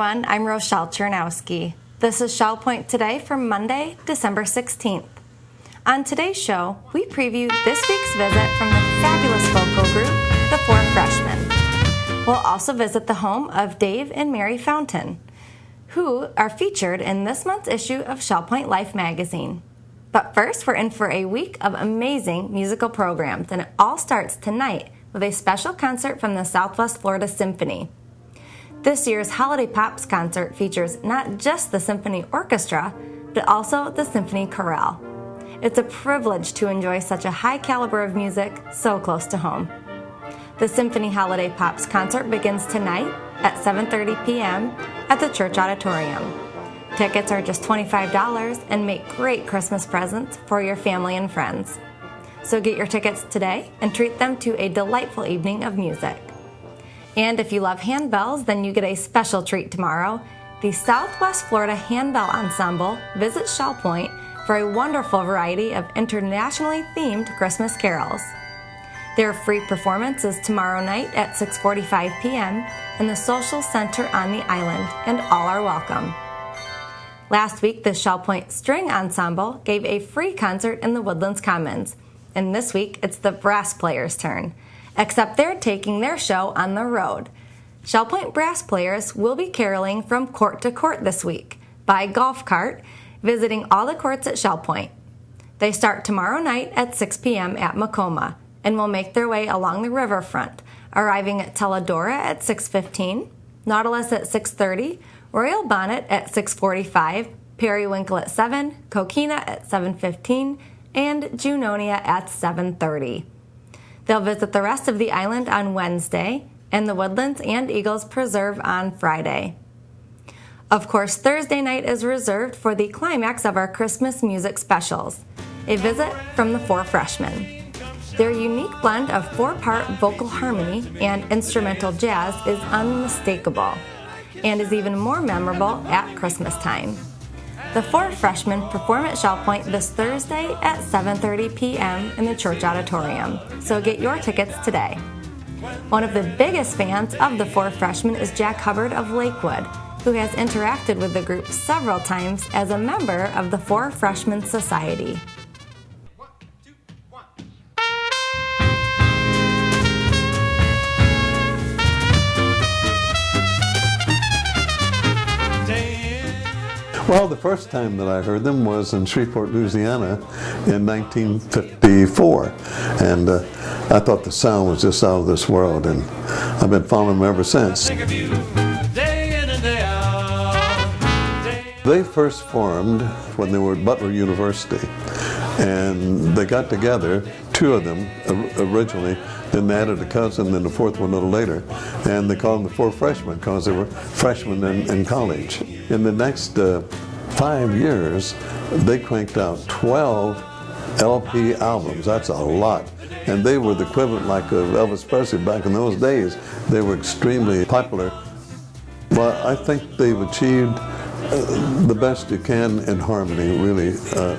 everyone. I'm Rochelle Chernowski. This is Shell Point Today for Monday, December 16th. On today's show, we preview this week's visit from the fabulous vocal group, the Four Freshmen. We'll also visit the home of Dave and Mary Fountain, who are featured in this month's issue of Shell Point Life magazine. But first, we're in for a week of amazing musical programs, and it all starts tonight with a special concert from the Southwest Florida Symphony. This year's Holiday Pops concert features not just the Symphony Orchestra, but also the Symphony Chorale. It's a privilege to enjoy such a high caliber of music so close to home. The Symphony Holiday Pops concert begins tonight at 7:30 p.m. at the Church Auditorium. Tickets are just $25 and make great Christmas presents for your family and friends. So get your tickets today and treat them to a delightful evening of music. And if you love handbells, then you get a special treat tomorrow. The Southwest Florida Handbell Ensemble visits Shell Point for a wonderful variety of internationally themed Christmas carols. Their free performance is tomorrow night at 6:45 p.m. in the Social Center on the island, and all are welcome. Last week, the Shell Point String Ensemble gave a free concert in the Woodlands Commons, and this week it's the brass players' turn. Except they're taking their show on the road. Shell Point brass players will be caroling from court to court this week by golf cart, visiting all the courts at Shell Point. They start tomorrow night at 6 p.m. at Macoma and will make their way along the riverfront, arriving at Teledora at 6:15, Nautilus at 6:30, Royal Bonnet at 6:45, Periwinkle at 7, Coquina at 7:15, and Junonia at 7:30. They'll visit the rest of the island on Wednesday, and the Woodlands and Eagles Preserve on Friday. Of course, Thursday night is reserved for the climax of our Christmas music specials, a visit from the Four Freshmen. Their unique blend of four-part vocal harmony and instrumental jazz is unmistakable, and is even more memorable at Christmas time. The Four Freshmen perform at Shell Point this Thursday at 7:30 p.m. in the Church Auditorium, so get your tickets today. One of the biggest fans of the Four Freshmen is Jack Hubbard of Lakewood, who has interacted with the group several times as a member of the Four Freshmen Society. Well, the first time that I heard them was in Shreveport, Louisiana in 1954, and I thought the sound was just out of this world, and I've been following them ever since. They first formed when they were at Butler University, and they got together, two of them originally, then they added a cousin, then the fourth one a little later, and they called them the Four Freshmen because they were freshmen in college. In the next 5 years, they cranked out 12 LP albums. That's a lot. And they were the equivalent like of Elvis Presley back in those days. They were extremely popular. Well, I think they've achieved the best you can in harmony, really.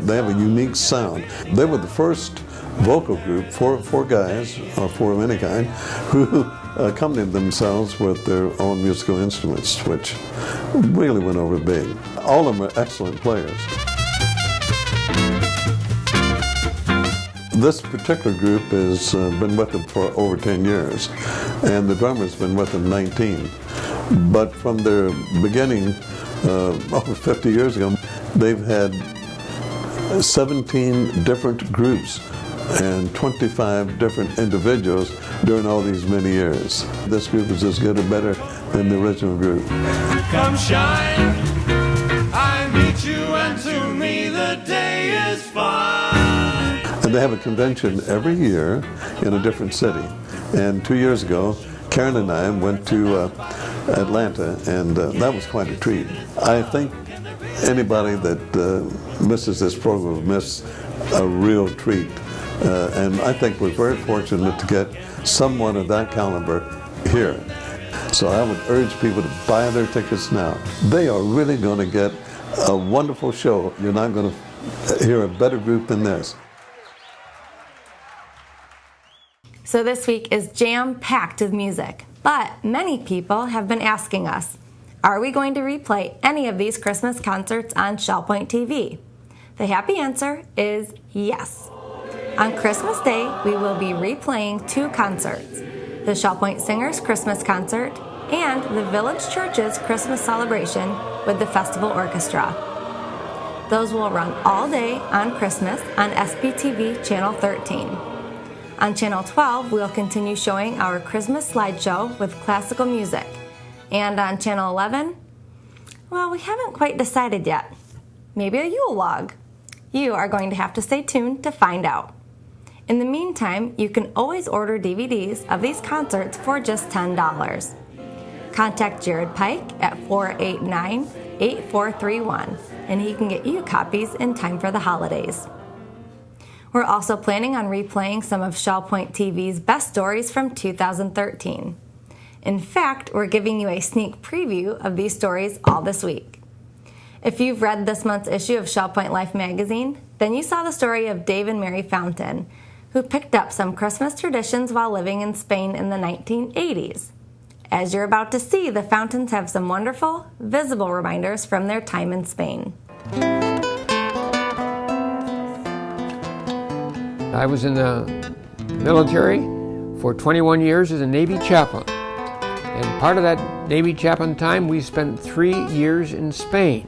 They have a unique sound. They were the first vocal group, four guys, or four of any kind, who accompanied themselves with their own musical instruments, which really went over big. All of them are excellent players. This particular group has been with them for over 10 years, and the drummer's been with them 19. But from their beginning, over 50 years ago, they've had 17 different groups and 25 different individuals during all these many years. This group is as good or better than the original group. Come shine, I meet you, and to me the day is fine. And they have a convention every year in a different city. And 2 years ago, Karen and I went to Atlanta, and that was quite a treat. I think anybody that misses this program will miss a real treat. And I think we're very fortunate to get someone of that caliber here. So I would urge people to buy their tickets now. They are really going to get a wonderful show. You're not going to hear a better group than this. So this week is jam-packed with music, but many people have been asking us, Are we going to replay any of these Christmas concerts on Shellpoint TV? The happy answer is yes. On Christmas Day, we will be replaying 2 concerts, the Shellpoint Singers Christmas Concert and the Village Church's Christmas Celebration with the Festival Orchestra. Those will run all day on Christmas on SBTV Channel 13. On Channel 12, we'll continue showing our Christmas slideshow with classical music. And on Channel 11, well, we haven't quite decided yet. Maybe a Yule log. You are going to have to stay tuned to find out. In the meantime, you can always order DVDs of these concerts for just $10. Contact Jared Pike at 489-8431, and he can get you copies in time for the holidays. We're also planning on replaying some of Shellpoint TV's best stories from 2013. In fact, we're giving you a sneak preview of these stories all this week. If you've read this month's issue of Shellpoint Life magazine, then you saw the story of Dave and Mary Fountain, who picked up some Christmas traditions while living in Spain in the 1980s. As you're about to see, the Fountains have some wonderful, visible reminders from their time in Spain. I was in the military for 21 years as a Navy chaplain. And part of that Navy chaplain time, we spent 3 years in Spain.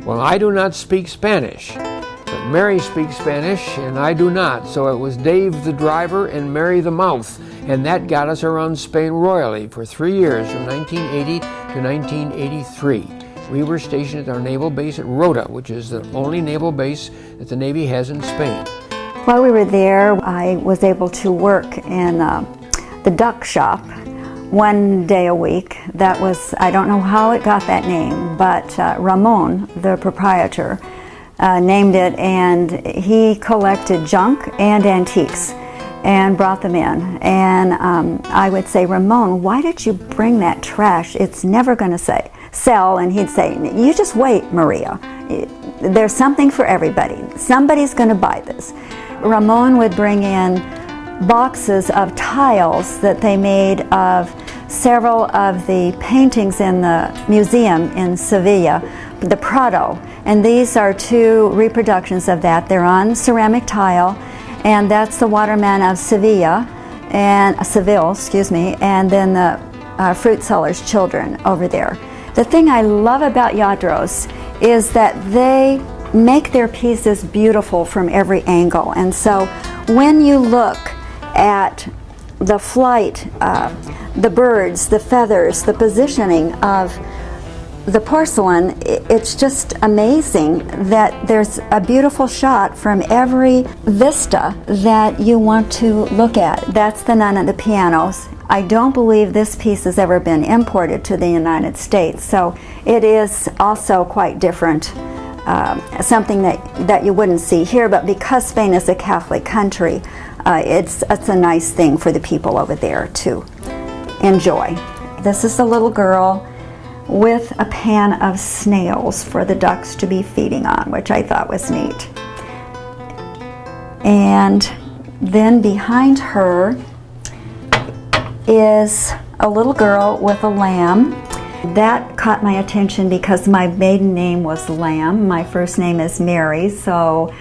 Well, I do not speak Spanish, but Mary speaks Spanish and I do not. So it was Dave the driver and Mary the mouth. And that got us around Spain royally for 3 years, from 1980 to 1983. We were stationed at our naval base at Rota, which is the only naval base that the Navy has in Spain. While we were there, I was able to work in the duck shop 1 day a week. That was, I don't know how it got that name, but Ramon, the proprietor, named it, and he collected junk and antiques and brought them in. And I would say, Ramon, why did you bring that trash? It's never going to sell. And he'd say, you just wait, Maria. There's something for everybody. Somebody's going to buy this. Ramon would bring in boxes of tiles that they made of several of the paintings in the museum in Sevilla, the Prado. And these are 2 reproductions of that. They're on ceramic tile, and that's the Waterman of Seville, and then the fruit seller's children over there. The thing I love about Lladros is that they make their pieces beautiful from every angle. And so when you look at the flight, the birds, the feathers, the positioning of the porcelain, it's just amazing that there's a beautiful shot from every vista that you want to look at. That's the Nun at the Pianos. I don't believe this piece has ever been imported to the United States, so it is also quite different, something that you wouldn't see here, but because Spain is a Catholic country, it's a nice thing for the people over there to enjoy. This is the little girl with a pan of snails for the ducks to be feeding on, which I thought was neat. And then behind her is a little girl with a lamb. That caught my attention because my maiden name was Lamb. My first name is Mary, so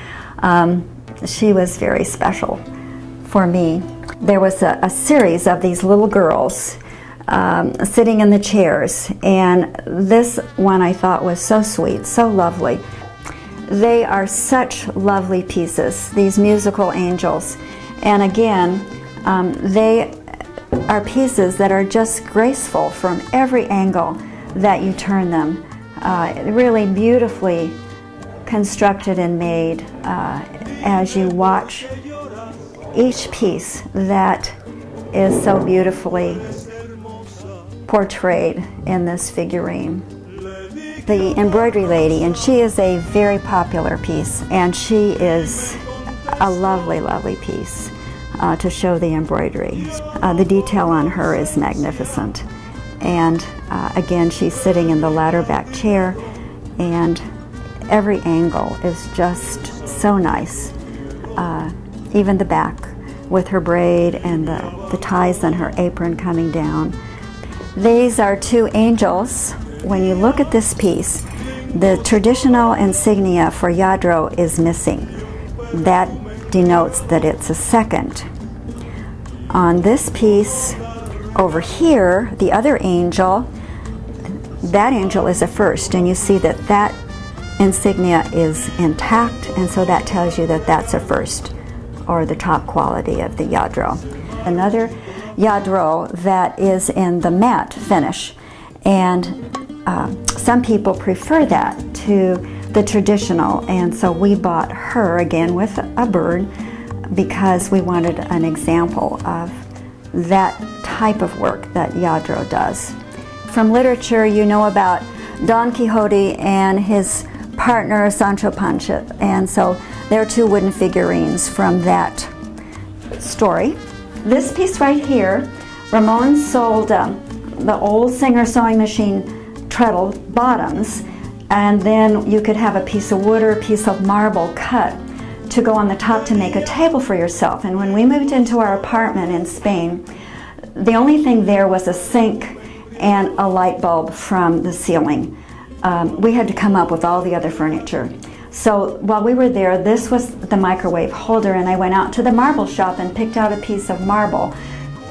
she was very special for me. There was a series of these little girls sitting in the chairs, and this one I thought was so sweet, so lovely. They are such lovely pieces, these musical angels, and again, they are pieces that are just graceful from every angle that you turn them. Really beautifully constructed and made as you watch each piece that is so beautifully portrayed in this figurine. The embroidery lady, and she is a very popular piece, and she is a lovely, lovely piece to show the embroidery. The detail on her is magnificent. And again, she's sitting in the ladder back chair, and every angle is just so nice. Even the back with her braid and the ties on her apron coming down. These are two angels when you look at this piece, the traditional insignia for Yadro is missing. That denotes that it's a second. On this piece over here, the other angel, that angel is a first, and you see that that insignia is intact, and so that tells you that that's a first, or the top quality of the Yadro. Another Yadro that is in the matte finish, and some people prefer that to the traditional, and so we bought her again with a bird because we wanted an example of that type of work that Yadro does. From literature, you know about Don Quixote and his partner Sancho Panza, and so there are two wooden figurines from that story. This piece right here, Ramon sold the old Singer sewing machine treadle bottoms, and then you could have a piece of wood or a piece of marble cut to go on the top to make a table for yourself. And when we moved into our apartment in Spain, the only thing there was a sink and a light bulb from the ceiling. We had to come up with all the other furniture. So while we were there, this was the microwave holder, and I went out to the marble shop and picked out a piece of marble.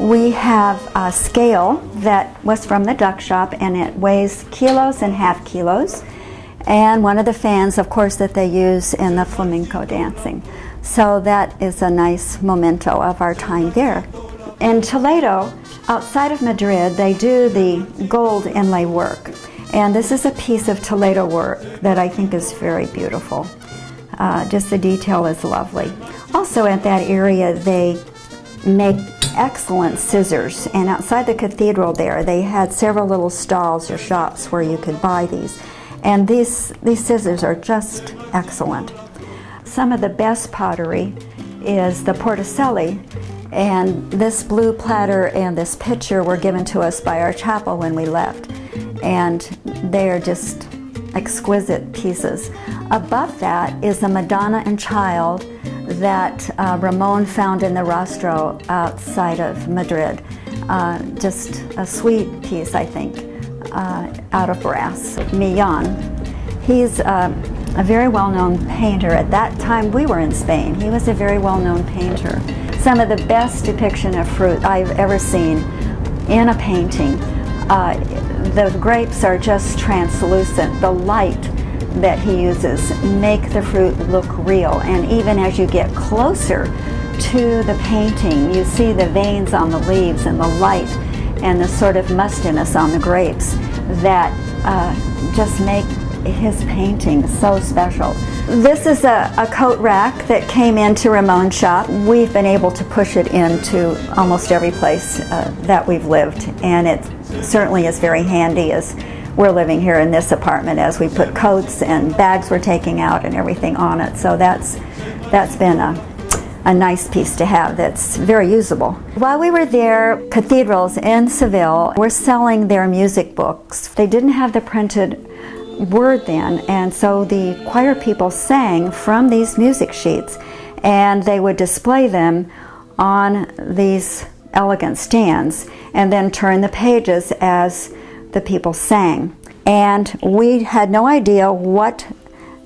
We have a scale that was from the duck shop, and it weighs kilos and half kilos, and one of the fans, of course, that they use in the flamenco dancing. So that is a nice memento of our time there. In Toledo, outside of Madrid, they do the gold inlay work. And this is a piece of Toledo work that I think is very beautiful. Just the detail is lovely. Also at that area, they make excellent scissors. And outside the cathedral there, they had several little stalls or shops where you could buy these. And these scissors are just excellent. Some of the best pottery is the Porticelli. And this blue platter and this pitcher were given to us by our chapel when we left. And they are just exquisite pieces. Above that is a Madonna and Child that Ramon found in the Rostro outside of Madrid. Just a sweet piece, I think, out of brass. Millán, he's a very well-known painter. At that time we were in Spain. He was a very well-known painter. Some of the best depiction of fruit I've ever seen in a painting. The grapes are just translucent. The light that he uses make the fruit look real, and even as you get closer to the painting, you see the veins on the leaves and the light and the sort of mustiness on the grapes that just make his painting so special. This is a coat rack that came into Ramon's shop. We've been able to push it into almost every place that we've lived, and it certainly is very handy as we're living here in this apartment, as we put coats and bags we're taking out and everything on it. So that's been a nice piece to have that's very usable. While we were there, cathedrals in Seville were selling their music books. They didn't have the printed word then, and so the choir people sang from these music sheets, and they would display them on these elegant stands and then turn the pages as the people sang. And we had no idea what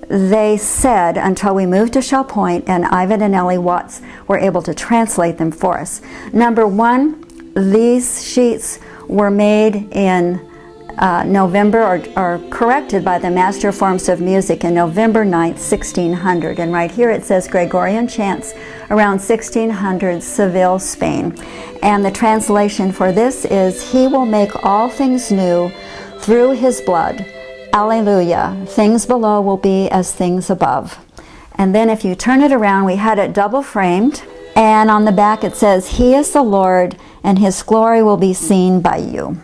they said until we moved to Shell Point, and Ivan and Ellie Watts were able to translate them for us. Number one, these sheets were made in November, or corrected by the Master of Forms of Music in November 9th, 1600. And right here it says Gregorian chants around 1600, Seville, Spain. And the translation for this is, He will make all things new through His blood. Alleluia. Things below will be as things above. And then if you turn it around, we had it double framed. And on the back it says, He is the Lord, and His glory will be seen by you.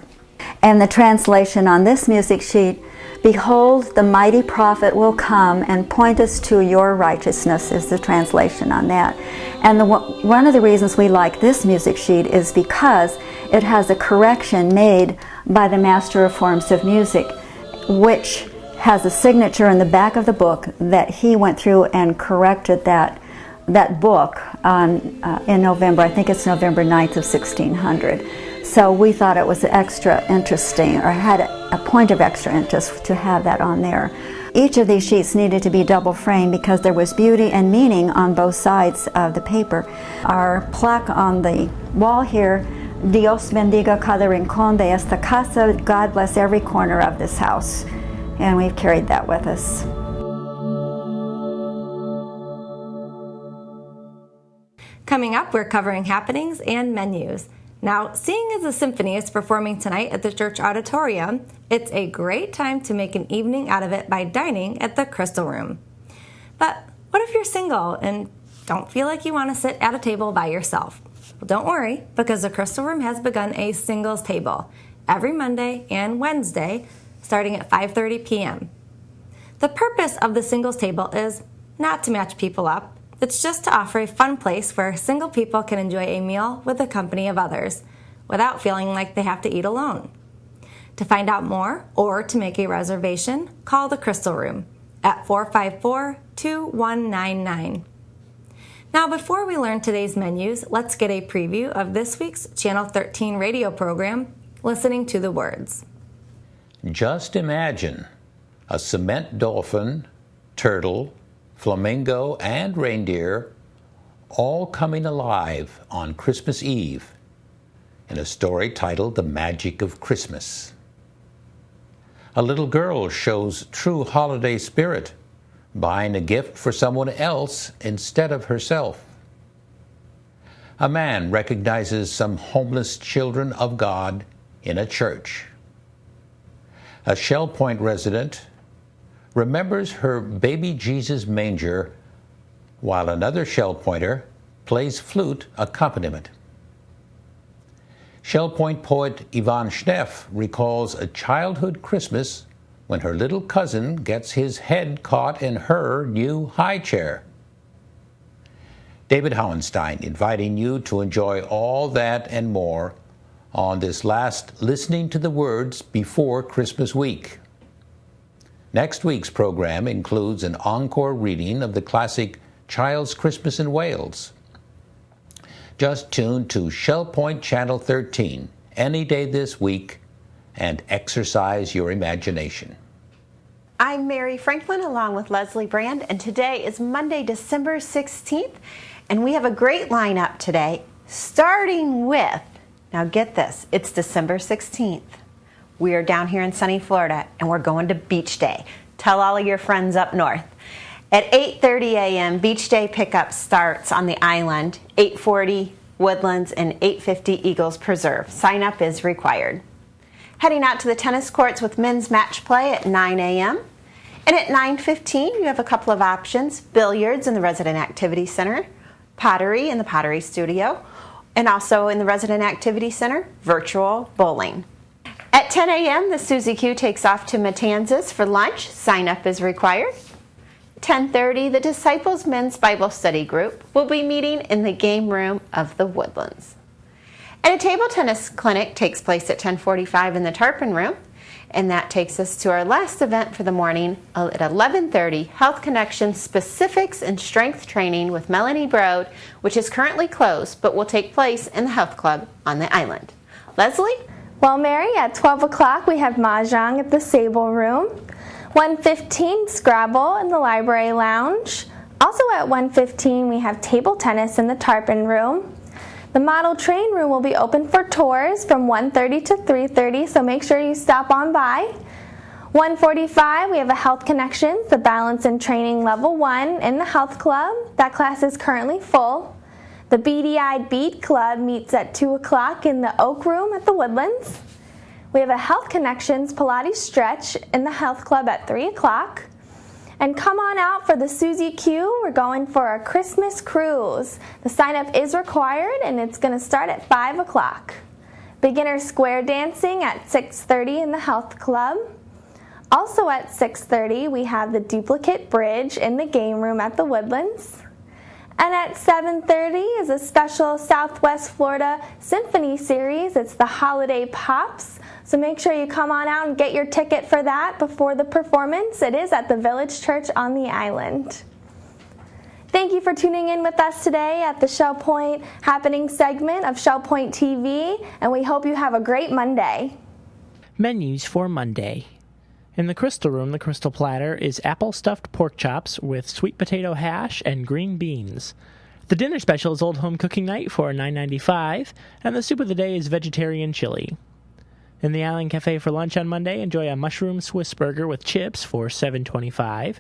And the translation on this music sheet, Behold, the mighty prophet will come and point us to your righteousness, is the translation on that. And one of the reasons we like this music sheet is because it has a correction made by the Master of Forms of Music, which has a signature in the back of the book that he went through and corrected that book in November. I think it's November 9th of 1600. So we thought it was extra interesting, or had a point of extra interest to have that on there. Each of these sheets needed to be double framed because there was beauty and meaning on both sides of the paper. Our plaque on the wall here, Dios bendiga cada rincón de esta casa, God bless every corner of this house. And we've carried that with us. Coming up, we're covering happenings and menus. Now, seeing as the symphony is performing tonight at the church auditorium, it's a great time to make an evening out of it by dining at the Crystal Room. But what if you're single and don't feel like you want to sit at a table by yourself? Well, don't worry, because the Crystal Room has begun a singles table every Monday and Wednesday starting at 5:30 p.m. The purpose of the singles table is not to match people up. It's just to offer a fun place where single people can enjoy a meal with the company of others without feeling like they have to eat alone. To find out more or to make a reservation, call the Crystal Room at 454-2199. Now, before we learn today's menus, let's get a preview of this week's Channel 13 radio program, Listening to the Words. Just imagine a cement dolphin, turtle, flamingo, and reindeer all coming alive on Christmas Eve in a story titled The Magic of Christmas. A little girl shows true holiday spirit, buying a gift for someone else instead of herself. A man recognizes some homeless children of God in a church. A Shell Point resident remembers her baby Jesus manger, while another Shell Pointer plays flute accompaniment. Shell Point poet Yvonne Schneff recalls a childhood Christmas when her little cousin gets his head caught in her new high chair. David Howenstein inviting you to enjoy all that and more on this last Listening to the Words before Christmas week. Next week's program includes an encore reading of the classic Child's Christmas in Wales. Just tune to Shell Point Channel 13 any day this week and exercise your imagination. I'm Mary Franklin along with Leslie Brand, and today is Monday, December 16th, and we have a great lineup today, starting with, now get this, it's December 16th. We are down here in sunny Florida, and we're going to Beach Day. Tell all of your friends up north. At 8:30 a.m., Beach Day pickup starts on the island, 8:40 Woodlands and 8:50 Eagles Preserve. Sign up is required. Heading out to the tennis courts with men's match play at 9 a.m. And at 9:15, you have a couple of options: billiards in the Resident Activity Center, pottery in the Pottery Studio, and also in the Resident Activity Center, virtual bowling. At 10 a.m., the Susie Q takes off to Matanzas for lunch. Sign up is required. 10:30, the Disciples Men's Bible Study Group will be meeting in the game room of the Woodlands. And a table tennis clinic takes place at 10:45 in the Tarpon Room. And that takes us to our last event for the morning at 11:30, Health Connection Specifics and Strength Training with Melanie Broad, which is currently closed but will take place in the Health Club on the island. Leslie? Well, Mary, at 12 o'clock we have Mahjong at the Sable Room. 1:15, Scrabble in the Library Lounge. Also at 1:15 we have table tennis in the Tarpon Room. The Model Train Room will be open for tours from 1:30 to 3:30, so make sure you stop on by. 1:45, we have a Health Connections, the Balance and Training Level 1 in the Health Club. That class is currently full. The Beady-Eyed Bead Club meets at 2 o'clock in the Oak Room at the Woodlands. We have a Health Connections Pilates Stretch in the Health Club at 3 o'clock. And come on out for the Susie Q. We're going for a Christmas cruise. The sign-up is required, and it's going to start at 5 o'clock. Beginner square dancing at 6:30 in the Health Club. Also at 6:30, we have the Duplicate Bridge in the game room at the Woodlands. And at 7:30 is a special Southwest Florida Symphony series. It's the Holiday Pops. So make sure you come on out and get your ticket for that before the performance. It is at the Village Church on the island. Thank you for tuning in with us today at the Shell Point Happening segment of Shell Point TV, and we hope you have a great Monday. Menus for Monday. In the Crystal Room, the Crystal Platter is apple stuffed pork chops with sweet potato hash and green beans. The dinner special is Old Home Cooking Night for $9.95, and the soup of the day is vegetarian chili. In the Island Cafe for lunch on Monday, enjoy a mushroom Swiss burger with chips for $7.25.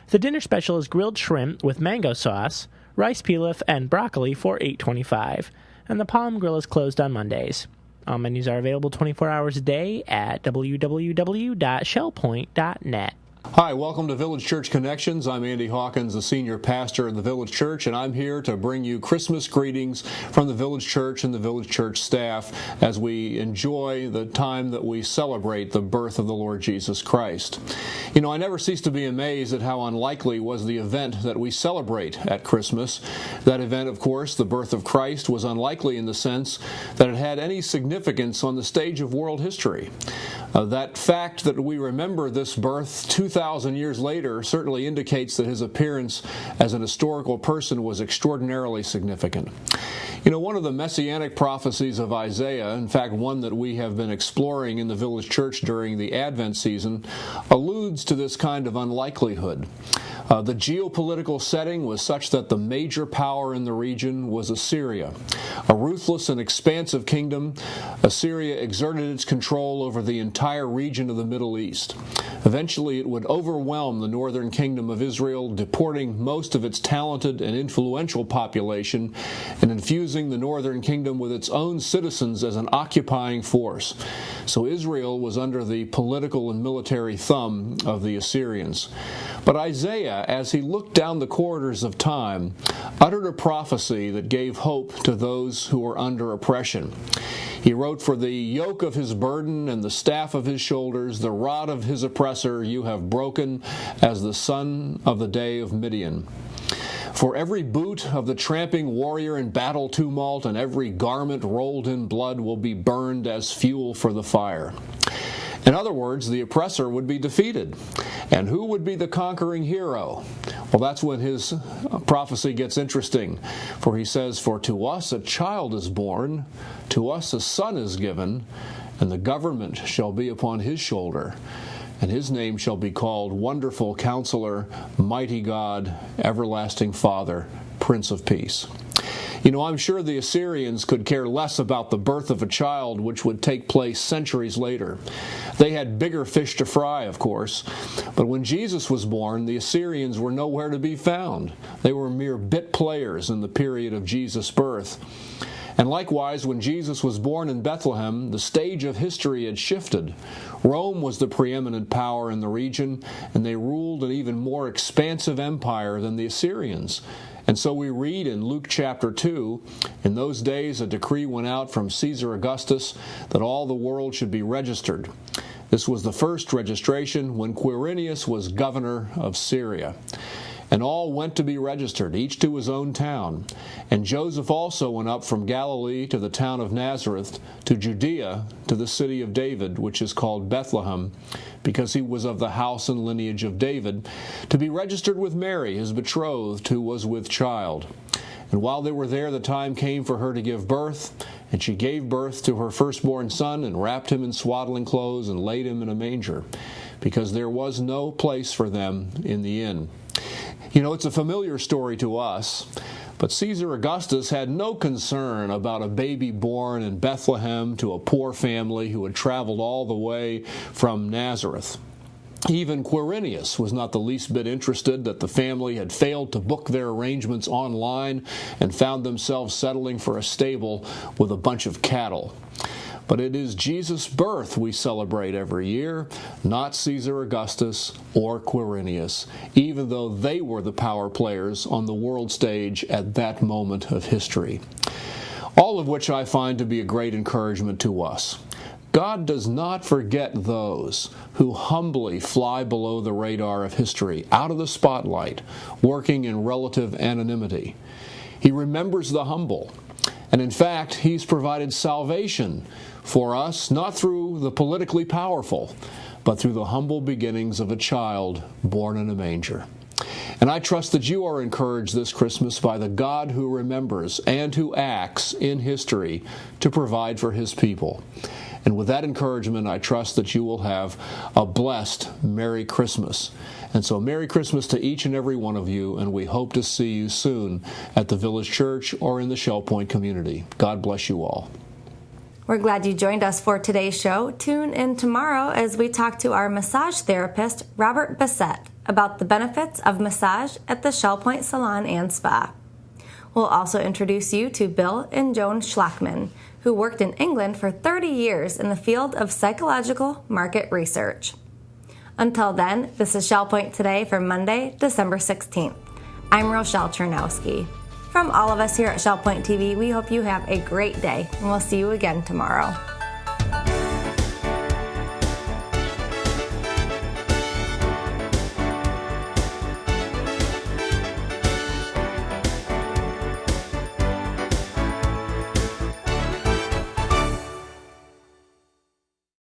The dinner special is grilled shrimp with mango sauce, rice pilaf, and broccoli for $8.25. And the Palm Grill is closed on Mondays. All menus are available 24 hours a day at www.shellpoint.net. Hi, welcome to Village Church Connections. I'm Andy Hawkins, the senior pastor of the Village Church, and I'm here to bring you Christmas greetings from the Village Church and the Village Church staff as we enjoy the time that we celebrate the birth of the Lord Jesus Christ. You know, I never cease to be amazed at how unlikely was the event that we celebrate at Christmas. That event, of course, the birth of Christ, was unlikely in the sense that it had any significance on the stage of world history. That fact that we remember this birth 2,000 years later certainly indicates that his appearance as an historical person was extraordinarily significant. You know, one of the messianic prophecies of Isaiah, in fact one that we have been exploring in the Village Church during the Advent season, alludes to this kind of unlikelihood. The geopolitical setting was such that the major power in the region was Assyria. A ruthless and expansive kingdom, Assyria exerted its control over the entire region of the Middle East. Eventually, it would overwhelm the northern kingdom of Israel, deporting most of its talented and influential population and infusing the northern kingdom with its own citizens as an occupying force. So Israel was under the political and military thumb of the Assyrians. But Isaiah, as he looked down the corridors of time, uttered a prophecy that gave hope to those who were under oppression. He wrote, "For the yoke of his burden and the staff of his shoulders, the rod of his oppressor you have broken as the sun of the day of Midian. For every boot of the tramping warrior in battle tumult and every garment rolled in blood will be burned as fuel for the fire." In other words, the oppressor would be defeated. And who would be the conquering hero? Well, that's when his prophecy gets interesting. For he says, "For to us a child is born, to us a son is given, and the government shall be upon his shoulder. And his name shall be called Wonderful Counselor, Mighty God, Everlasting Father, Prince of Peace." You know, I'm sure the Assyrians could care less about the birth of a child which would take place centuries later. They had bigger fish to fry, of course, but when Jesus was born, the Assyrians were nowhere to be found. They were mere bit players in the period of Jesus' birth. And likewise, when Jesus was born in Bethlehem, the stage of history had shifted. Rome was the preeminent power in the region, and they ruled an even more expansive empire than the Assyrians. And so we read in Luke chapter 2, "In those days a decree went out from Caesar Augustus that all the world should be registered. This was the first registration when Quirinius was governor of Syria. And all went to be registered, each to his own town. And Joseph also went up from Galilee to the town of Nazareth, to Judea, to the city of David, which is called Bethlehem, because he was of the house and lineage of David, to be registered with Mary, his betrothed, who was with child. And while they were there, the time came for her to give birth, and she gave birth to her firstborn son, and wrapped him in swaddling clothes, and laid him in a manger, because there was no place for them in the inn." You know, it's a familiar story to us, but Caesar Augustus had no concern about a baby born in Bethlehem to a poor family who had traveled all the way from Nazareth. Even Quirinius was not the least bit interested that the family had failed to book their arrangements online and found themselves settling for a stable with a bunch of cattle. But it is Jesus' birth we celebrate every year, not Caesar Augustus or Quirinius, even though they were the power players on the world stage at that moment of history. All of which I find to be a great encouragement to us. God does not forget those who humbly fly below the radar of history, out of the spotlight, working in relative anonymity. He remembers the humble. And in fact, He's provided salvation for us, not through the politically powerful, but through the humble beginnings of a child born in a manger. And I trust that you are encouraged this Christmas by the God who remembers and who acts in history to provide for his people. And with that encouragement, I trust that you will have a blessed Merry Christmas. And so Merry Christmas to each and every one of you, and we hope to see you soon at the Village Church or in the Shell Point community. God bless you all. We're glad you joined us for today's show. Tune in tomorrow as we talk to our massage therapist, Robert Bassett, about the benefits of massage at the Shell Point Salon and Spa. We'll also introduce you to Bill and Joan Schlachman, who worked in England for 30 years in the field of psychological market research. Until then, this is Shell Point Today for Monday, December 16th. I'm Rochelle Chernowski. From all of us here at Shell Point TV, we hope you have a great day, and we'll see you again tomorrow.